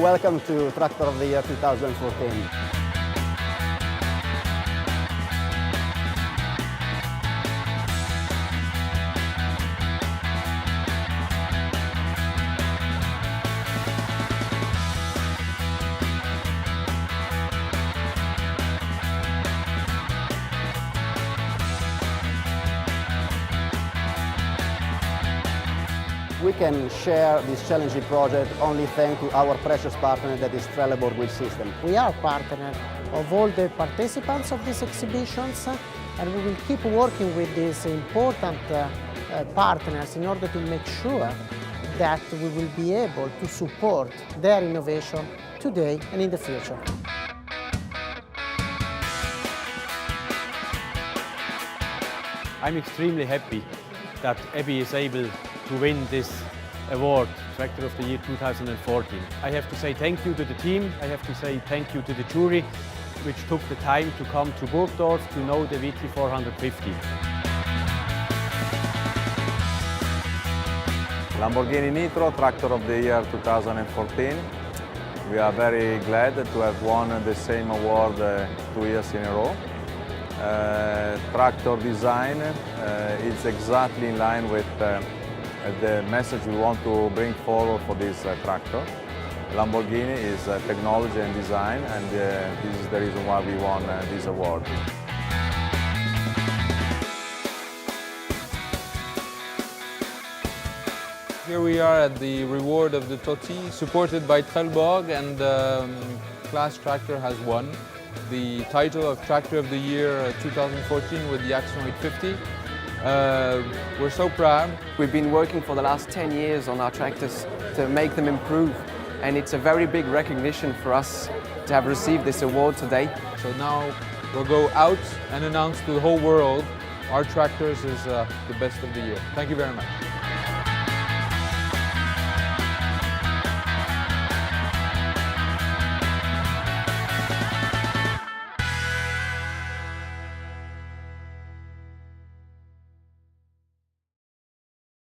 Welcome to Tractor of the Year 2014. We can share this challenging project only thanks to our precious partner that is Trelleborg Wheel System. We are partner of all the participants of these exhibitions, and we will keep working with these important partners in order to make sure that we will be able to support their innovation today and in the future. I'm extremely happy that EBI is able to win this award, Tractor of the Year 2014. I have to say thank you to the team, I have to say thank you to the jury, which took the time to come to Burgdorf to know the VT450. Lamborghini Nitro Tractor of the Year 2014. We are very glad to have won the same award 2 years in a row. Tractor design is exactly in line with the message we want to bring forward for this tractor. Lamborghini is technology and design, and this is the reason why we won this award. Here we are at the reward of the Totti, supported by Trelleborg, and Class Tractor has won the title of Tractor of the Year 2014 with the Action 850. We're so proud. We've been working for the last 10 years on our tractors to make them improve, and it's a very big recognition for us to have received this award today. So now we'll go out and announce to the whole world our tractors is the best of the year. Thank you very much.